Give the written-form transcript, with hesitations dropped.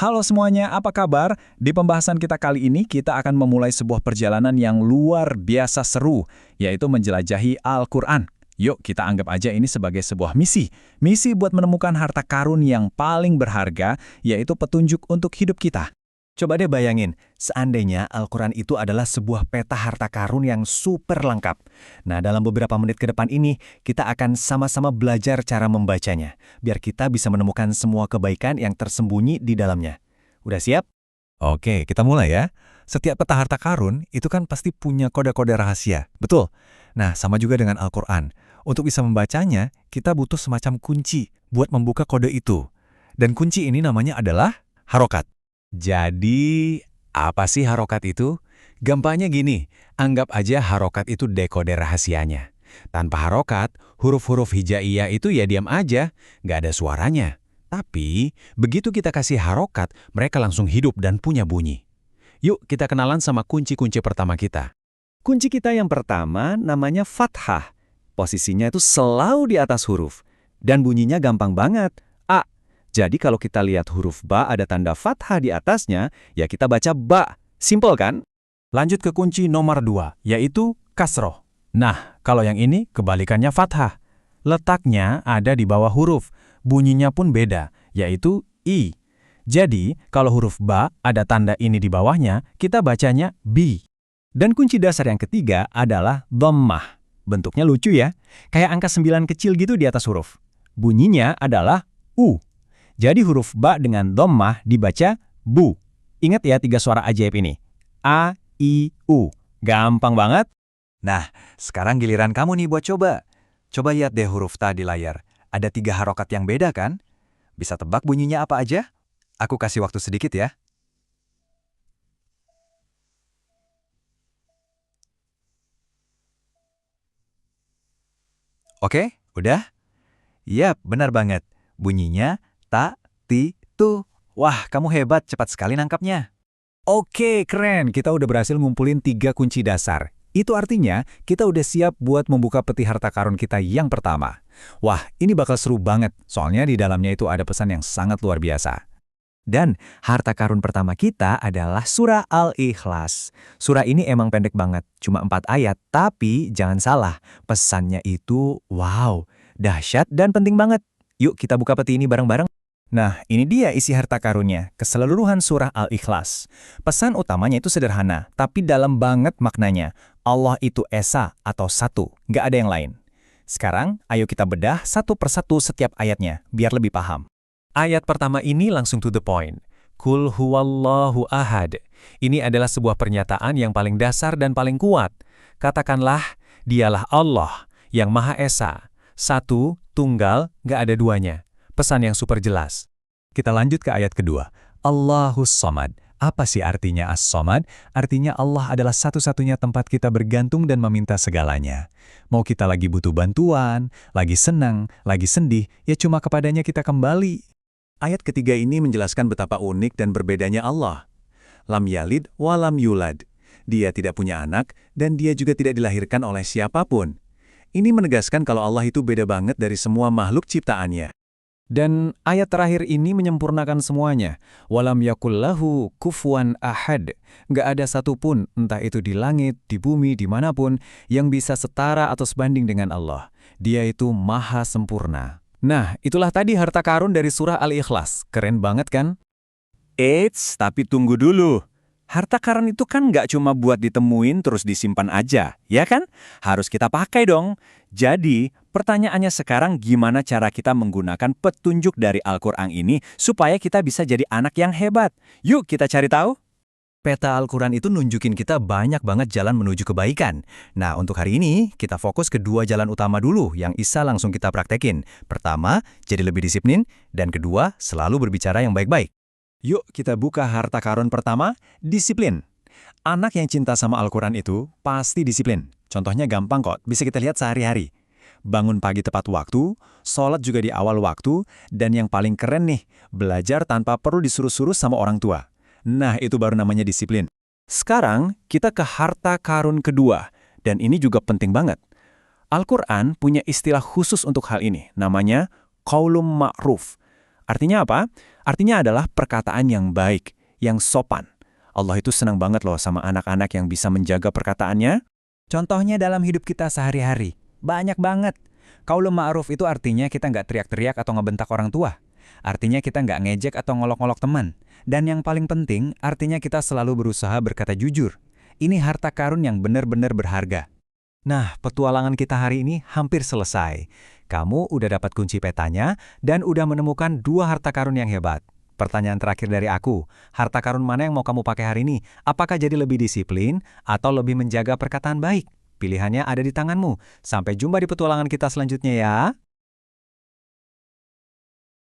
Halo semuanya, apa kabar? Di pembahasan kita kali ini, kita akan memulai sebuah perjalanan yang luar biasa seru, yaitu menjelajahi Al-Quran. Yuk, kita anggap aja ini sebagai sebuah misi. Misi buat menemukan harta karun yang paling berharga, yaitu petunjuk untuk hidup kita. Coba deh bayangin, seandainya Al-Quran itu adalah sebuah peta harta karun yang super lengkap. Nah, dalam beberapa menit ke depan ini, kita akan sama-sama belajar cara membacanya, biar kita bisa menemukan semua kebaikan yang tersembunyi di dalamnya. Udah siap? Oke, kita mulai ya. Setiap peta harta karun itu kan pasti punya kode-kode rahasia, betul? Nah, sama juga dengan Al-Quran. Untuk bisa membacanya, kita butuh semacam kunci buat membuka kode itu. Dan kunci ini namanya adalah harokat. Jadi, apa sih harokat itu? Gampangnya gini, anggap aja harokat itu dekode rahasianya. Tanpa harokat, huruf-huruf hijaiyah itu ya diam aja, nggak ada suaranya. Tapi, begitu kita kasih harokat, mereka langsung hidup dan punya bunyi. Yuk, kita kenalan sama kunci-kunci pertama kita. Kunci kita yang pertama namanya fathah. Posisinya itu selalu di atas huruf. Dan bunyinya gampang banget. A. Jadi kalau kita lihat huruf ba ada tanda fathah di atasnya, ya kita baca ba. Simple kan? Lanjut ke kunci nomor 2, yaitu kasroh. Nah, kalau yang ini kebalikannya fathah. Letaknya ada di bawah huruf. Bunyinya pun beda, yaitu i. Jadi, kalau huruf ba ada tanda ini di bawahnya, kita bacanya bi. Dan kunci dasar yang ketiga adalah dhammah. Bentuknya lucu ya, kayak angka 9 kecil gitu di atas huruf. Bunyinya adalah u. Jadi huruf ba dengan dhammah dibaca bu. Ingat ya 3 suara ajaib ini. A, I, U. Gampang banget. Nah, sekarang giliran kamu nih buat coba. Coba lihat deh huruf ta di layar. Ada 3 harokat yang beda kan? Bisa tebak bunyinya apa aja? Aku kasih waktu sedikit ya. Oke, udah? Yap, benar banget. Bunyinya ta, ti, tu. Wah, kamu hebat, cepat sekali nangkapnya. Oke, keren. Kita udah berhasil ngumpulin 3 kunci dasar. Itu artinya kita udah siap buat membuka peti harta karun kita yang pertama. Wah, ini bakal seru banget. Soalnya di dalamnya itu ada pesan yang sangat luar biasa. Dan harta karun pertama kita adalah surah Al-Ikhlas. Surah ini emang pendek banget, cuma 4 ayat. Tapi jangan salah, pesannya itu wow, dahsyat dan penting banget. Yuk kita buka peti ini bareng-bareng. Nah, ini dia isi harta karunnya, keseluruhan surah Al-Ikhlas. Pesan utamanya itu sederhana, tapi dalam banget maknanya. Allah itu esa atau satu, nggak ada yang lain. Sekarang, ayo kita bedah satu persatu setiap ayatnya, biar lebih paham. Ayat pertama ini langsung to the point. Kul huwallahu ahad. Ini adalah sebuah pernyataan yang paling dasar dan paling kuat. Katakanlah, dialah Allah yang Maha Esa. Satu, tunggal, nggak ada duanya. Pesan yang super jelas. Kita lanjut ke ayat kedua. Allahus Somad. Apa sih artinya As-Somad? Artinya Allah adalah satu-satunya tempat kita bergantung dan meminta segalanya. Mau kita lagi butuh bantuan, lagi senang, lagi sedih, ya cuma kepadanya kita kembali. Ayat ketiga ini menjelaskan betapa unik dan berbedanya Allah. Lam yalid wa lam yulad. Dia tidak punya anak dan dia juga tidak dilahirkan oleh siapapun. Ini menegaskan kalau Allah itu beda banget dari semua makhluk ciptaannya. Dan ayat terakhir ini menyempurnakan semuanya. Walam yakullahu kufuwan ahad. Nggak ada satupun, entah itu di langit, di bumi, dimanapun, yang bisa setara atau sebanding dengan Allah. Dia itu maha sempurna. Nah, itulah tadi harta karun dari surah Al-Ikhlas. Keren banget kan? Eits, tapi tunggu dulu. Harta karun itu kan nggak cuma buat ditemuin terus disimpan aja, ya kan? Harus kita pakai dong. Jadi, pertanyaannya sekarang gimana cara kita menggunakan petunjuk dari Al-Quran ini supaya kita bisa jadi anak yang hebat? Yuk kita cari tahu. Peta Al-Quran itu nunjukin kita banyak banget jalan menuju kebaikan. Nah, untuk hari ini, kita fokus ke 2 jalan utama dulu yang bisa langsung kita praktekin. Pertama, jadi lebih disiplin. Dan kedua, selalu berbicara yang baik-baik. Yuk kita buka harta karun pertama, disiplin. Anak yang cinta sama Al-Quran itu pasti disiplin. Contohnya gampang kok, bisa kita lihat sehari-hari. Bangun pagi tepat waktu, sholat juga di awal waktu, dan yang paling keren nih, belajar tanpa perlu disuruh-suruh sama orang tua. Nah, itu baru namanya disiplin. Sekarang, kita ke harta karun kedua, dan ini juga penting banget. Al-Quran punya istilah khusus untuk hal ini, namanya qaulum ma'ruf. Artinya apa? Artinya adalah perkataan yang baik, yang sopan. Allah itu senang banget loh sama anak-anak yang bisa menjaga perkataannya. Contohnya dalam hidup kita sehari-hari. Banyak banget. Qaulun ma'ruf itu artinya kita nggak teriak-teriak atau ngebentak orang tua. Artinya kita nggak ngejek atau ngolok-ngolok teman. Dan yang paling penting, artinya kita selalu berusaha berkata jujur. Ini harta karun yang benar-benar berharga. Nah, petualangan kita hari ini hampir selesai. Kamu udah dapat kunci petanya dan udah menemukan 2 harta karun yang hebat. Pertanyaan terakhir dari aku, harta karun mana yang mau kamu pakai hari ini? Apakah jadi lebih disiplin atau lebih menjaga perkataan baik? Pilihannya ada di tanganmu. Sampai jumpa di petualangan kita selanjutnya ya.